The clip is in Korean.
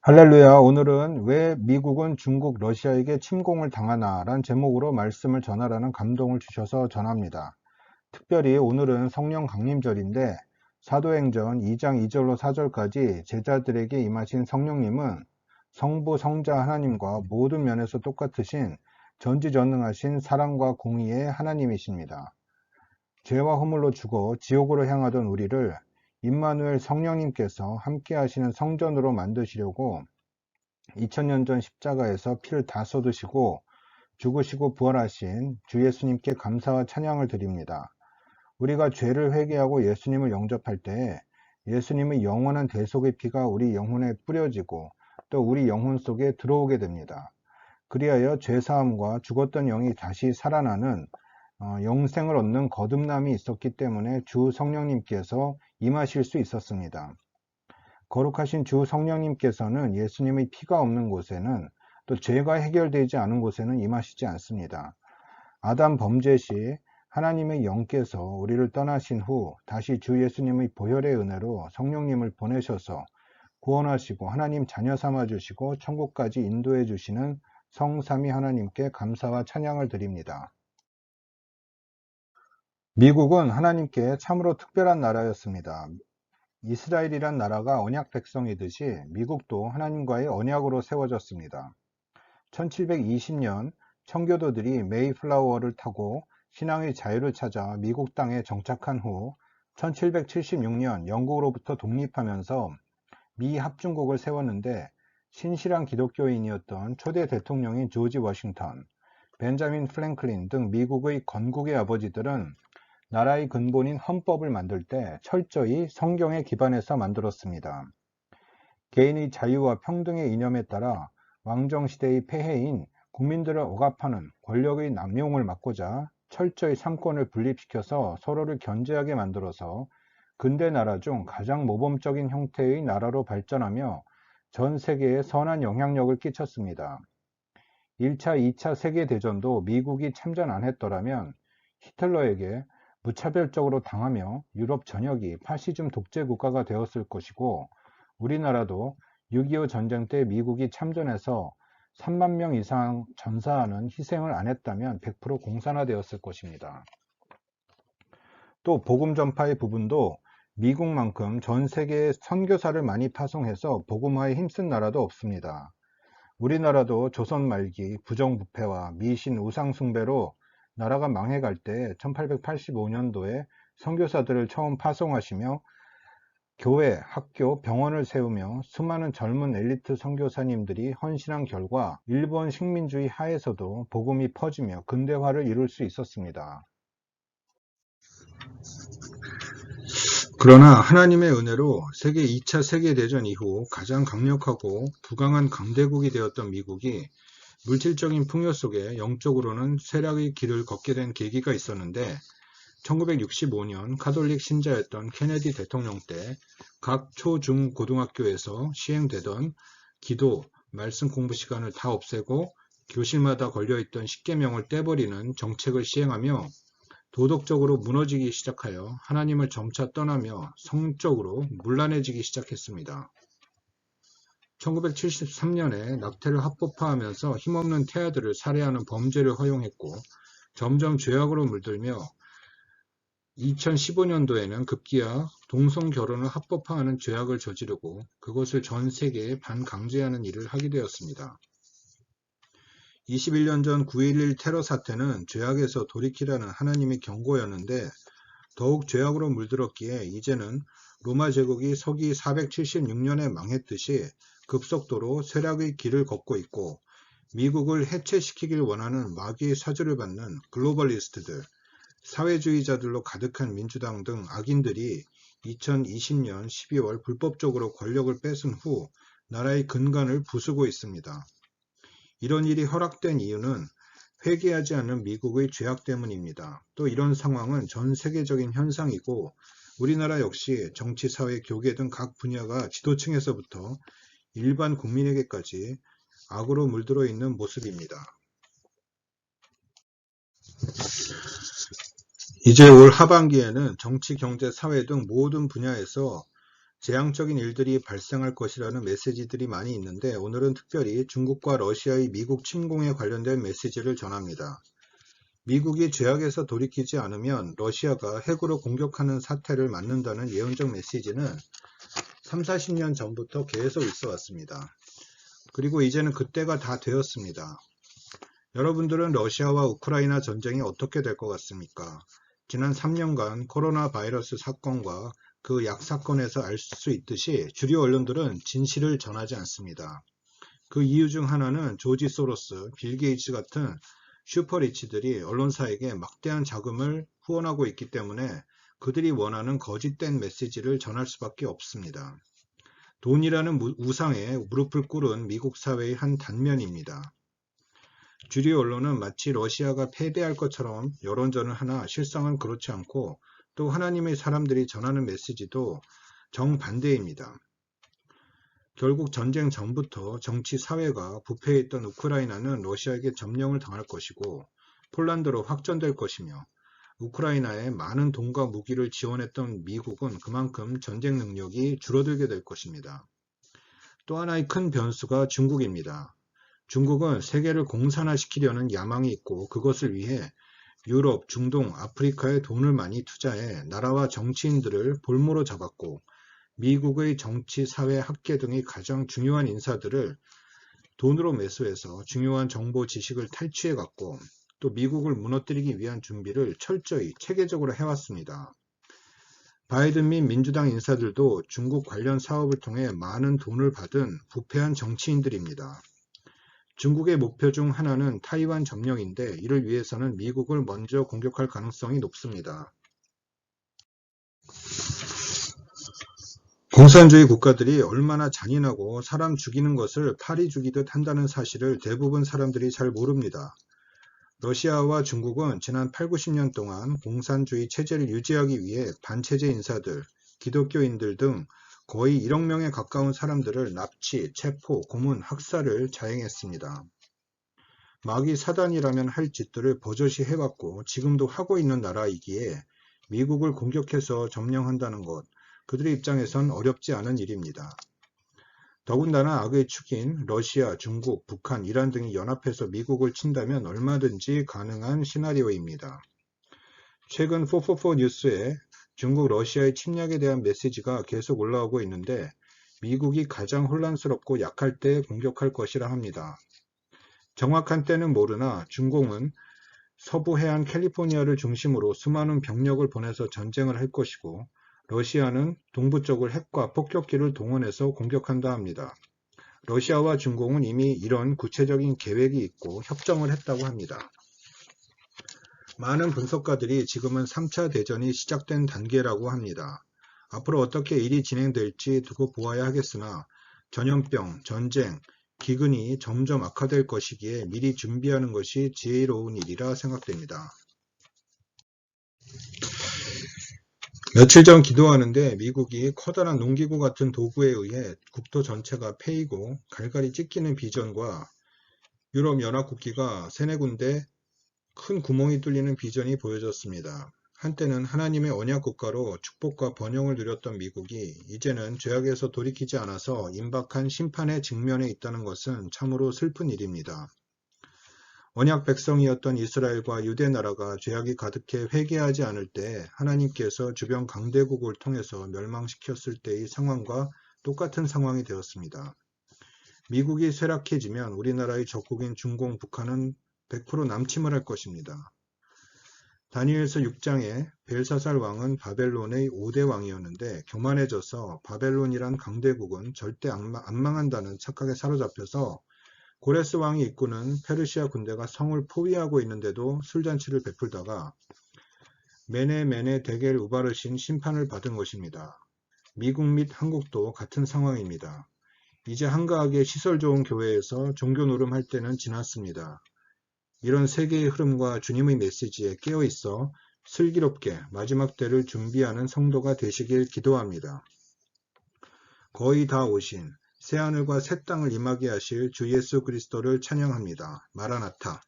할렐루야. 오늘은 왜 미국은 중국, 러시아에게 침공을 당하나 란 제목으로 말씀을 전하라는 감동을 주셔서 전합니다. 특별히 오늘은 성령 강림절인데 사도행전 2장 2절로 4절까지 제자들에게 임하신 성령님은 성부, 성자 하나님과 모든 면에서 똑같으신 전지전능하신 사랑과 공의의 하나님이십니다. 죄와 허물로 죽어 지옥으로 향하던 우리를 임마누엘 성령님께서 함께 하시는 성전으로 만드시려고 2000년 전 십자가에서 피를 다 쏟으시고 죽으시고 부활하신 주 예수님께 감사와 찬양을 드립니다. 우리가 죄를 회개하고 예수님을 영접할 때 예수님의 영원한 대속의 피가 우리 영혼에 뿌려지고 또 우리 영혼 속에 들어오게 됩니다. 그리하여 죄사함과 죽었던 영이 다시 살아나는 영생을 얻는 거듭남이 있었기 때문에 주 성령님께서 임하실 수 있었습니다. 거룩하신 주 성령님께서는 예수님의 피가 없는 곳에는 또 죄가 해결되지 않은 곳에는 임하시지 않습니다. 아담 범죄 시 하나님의 영께서 우리를 떠나신 후 다시 주 예수님의 보혈의 은혜로 성령님을 보내셔서 구원하시고 하나님 자녀 삼아 주시고 천국까지 인도해 주시는 성삼위 하나님께 감사와 찬양을 드립니다. 미국은 하나님께 참으로 특별한 나라였습니다. 이스라엘이란 나라가 언약 백성이듯이 미국도 하나님과의 언약으로 세워졌습니다. 1720년 청교도들이 메이플라워를 타고 신앙의 자유를 찾아 미국 땅에 정착한 후 1776년 영국으로부터 독립하면서 미 합중국을 세웠는데 신실한 기독교인이었던 초대 대통령인 조지 워싱턴, 벤자민 프랭클린 등 미국의 건국의 아버지들은 나라의 근본인 헌법을 만들 때 철저히 성경에 기반해서 만들었습니다. 개인의 자유와 평등의 이념에 따라 왕정시대의 폐해인 국민들을 억압하는 권력의 남용을 막고자 철저히 삼권을 분립시켜서 서로를 견제하게 만들어서 근대 나라 중 가장 모범적인 형태의 나라로 발전하며 전 세계에 선한 영향력을 끼쳤습니다. 1차, 2차 세계대전도 미국이 참전 안 했더라면 히틀러에게 무차별적으로 당하며 유럽 전역이 파시즘 독재 국가가 되었을 것이고 우리나라도 6.25 전쟁 때 미국이 참전해서 3만 명 이상 전사하는 희생을 안 했다면 100% 공산화되었을 것입니다. 또 복음 전파의 부분도 미국만큼 전 세계에 선교사를 많이 파송해서 복음화에 힘쓴 나라도 없습니다. 우리나라도 조선 말기 부정부패와 미신 우상숭배로 나라가 망해갈 때 1885년도에 선교사들을 처음 파송하시며 교회, 학교, 병원을 세우며 수많은 젊은 엘리트 선교사님들이 헌신한 결과 일본 식민주의 하에서도 복음이 퍼지며 근대화를 이룰 수 있었습니다. 그러나 하나님의 은혜로 세계 2차 세계대전 이후 가장 강력하고 부강한 강대국이 되었던 미국이 물질적인 풍요 속에 영적으로는 쇠락의 길을 걷게 된 계기가 있었는데 1965년 카톨릭 신자였던 케네디 대통령 때 각 초, 중, 고등학교에서 시행되던 기도, 말씀 공부 시간을 다 없애고 교실마다 걸려있던 십계명을 떼버리는 정책을 시행하며 도덕적으로 무너지기 시작하여 하나님을 점차 떠나며 성적으로 문란해지기 시작했습니다. 1973년에 낙태를 합법화하면서 힘없는 태아들을 살해하는 범죄를 허용했고 점점 죄악으로 물들며 2015년도에는 급기야 동성결혼을 합법화하는 죄악을 저지르고 그것을 전 세계에 반강제하는 일을 하게 되었습니다. 21년 전 9.11 테러 사태는 죄악에서 돌이키라는 하나님의 경고였는데 더욱 죄악으로 물들었기에 이제는 로마 제국이 서기 476년에 망했듯이 급속도로 쇠락의 길을 걷고 있고 미국을 해체시키길 원하는 마귀의 사주를 받는 글로벌리스트들, 사회주의자들로 가득한 민주당 등 악인들이 2020년 12월 불법적으로 권력을 뺏은 후 나라의 근간을 부수고 있습니다. 이런 일이 허락된 이유는 회개하지 않는 미국의 죄악 때문입니다. 또 이런 상황은 전 세계적인 현상이고 우리나라 역시 정치, 사회, 교계 등 각 분야가 지도층에서부터 일반 국민에게까지 악으로 물들어 있는 모습입니다. 이제 올 하반기에는 정치, 경제, 사회 등 모든 분야에서 재앙적인 일들이 발생할 것이라는 메시지들이 많이 있는데 오늘은 특별히 중국과 러시아의 미국 침공에 관련된 메시지를 전합니다. 미국이 죄악에서 돌이키지 않으면 러시아가 핵으로 공격하는 사태를 맞는다는 예언적 메시지는 3, 40년 전부터 계속 있어 왔습니다. 그리고 이제는 그때가 다 되었습니다. 여러분들은 러시아와 우크라이나 전쟁이 어떻게 될 것 같습니까? 지난 3년간 코로나 바이러스 사건과 그 약 사건에서 알 수 있듯이 주류 언론들은 진실을 전하지 않습니다. 그 이유 중 하나는 조지 소로스, 빌 게이츠 같은 슈퍼리치들이 언론사에게 막대한 자금을 후원하고 있기 때문에 그들이 원하는 거짓된 메시지를 전할 수밖에 없습니다. 돈이라는 우상에 무릎을 꿇은 미국 사회의 한 단면입니다. 주류 언론은 마치 러시아가 패배할 것처럼 여론전을 하나 실상은 그렇지 않고 또 하나님의 사람들이 전하는 메시지도 정반대입니다. 결국 전쟁 전부터 정치 사회가 부패했던 우크라이나는 러시아에게 점령을 당할 것이고 폴란드로 확전될 것이며 우크라이나에 많은 돈과 무기를 지원했던 미국은 그만큼 전쟁 능력이 줄어들게 될 것입니다. 또 하나의 큰 변수가 중국입니다. 중국은 세계를 공산화시키려는 야망이 있고 그것을 위해 유럽, 중동, 아프리카에 돈을 많이 투자해 나라와 정치인들을 볼모로 잡았고 미국의 정치, 사회, 학계 등의 가장 중요한 인사들을 돈으로 매수해서 중요한 정보 지식을 탈취해갔고 또 미국을 무너뜨리기 위한 준비를 철저히 체계적으로 해왔습니다. 바이든 및 민주당 인사들도 중국 관련 사업을 통해 많은 돈을 받은 부패한 정치인들입니다. 중국의 목표 중 하나는 타이완 점령인데 이를 위해서는 미국을 먼저 공격할 가능성이 높습니다. 공산주의 국가들이 얼마나 잔인하고 사람 죽이는 것을 파리 죽이듯 한다는 사실을 대부분 사람들이 잘 모릅니다. 러시아와 중국은 지난 8, 90년 동안 공산주의 체제를 유지하기 위해 반체제 인사들, 기독교인들 등 거의 1억 명에 가까운 사람들을 납치, 체포, 고문, 학살을 자행했습니다. 마귀 사단이라면 할 짓들을 버젓이 해왔고 지금도 하고 있는 나라이기에 미국을 공격해서 점령한다는 것, 그들의 입장에선 어렵지 않은 일입니다. 더군다나 악의 축인 러시아, 중국, 북한, 이란 등이 연합해서 미국을 친다면 얼마든지 가능한 시나리오입니다. 최근 444 뉴스에 중국, 러시아의 침략에 대한 메시지가 계속 올라오고 있는데 미국이 가장 혼란스럽고 약할 때 공격할 것이라 합니다. 정확한 때는 모르나 중공은 서부 해안 캘리포니아를 중심으로 수많은 병력을 보내서 전쟁을 할 것이고 러시아는 동부 쪽을 핵과 폭격기를 동원해서 공격한다 합니다. 러시아와 중공은 이미 이런 구체적인 계획이 있고 협정을 했다고 합니다. 많은 분석가들이 지금은 3차 대전이 시작된 단계라고 합니다. 앞으로 어떻게 일이 진행될지 두고 보아야 하겠으나 전염병, 전쟁, 기근이 점점 악화될 것이기에 미리 준비하는 것이 지혜로운 일이라 생각됩니다. 며칠 전 기도하는데 미국이 커다란 농기구 같은 도구에 의해 국토 전체가 패이고 갈갈이 찢기는 비전과 유럽 연합 국기가 3-4군데 큰 구멍이 뚫리는 비전이 보여졌습니다. 한때는 하나님의 언약 국가로 축복과 번영을 누렸던 미국이 이제는 죄악에서 돌이키지 않아서 임박한 심판에 직면해 있다는 것은 참으로 슬픈 일입니다. 언약 백성이었던 이스라엘과 유대 나라가 죄악이 가득해 회개하지 않을 때 하나님께서 주변 강대국을 통해서 멸망시켰을 때의 상황과 똑같은 상황이 되었습니다. 미국이 쇠락해지면 우리나라의 적국인 중공, 북한은 100% 남침을 할 것입니다. 다니엘서 6장에 벨사살 왕은 바벨론의 5대 왕이었는데 교만해져서 바벨론이란 강대국은 절대 안 망한다는 착각에 사로잡혀서 고레스 왕이 이끄는 페르시아 군대가 성을 포위하고 있는데도 술잔치를 베풀다가 메네 데겔 우바르신 심판을 받은 것입니다. 미국 및 한국도 같은 상황입니다. 이제 한가하게 시설 좋은 교회에서 종교 노름할 때는 지났습니다. 이런 세계의 흐름과 주님의 메시지에 깨어있어 슬기롭게 마지막 때를 준비하는 성도가 되시길 기도합니다. 거의 다 오신 새하늘과 새 땅을 임하게 하실 주 예수 그리스도를 찬양합니다. 마라나타.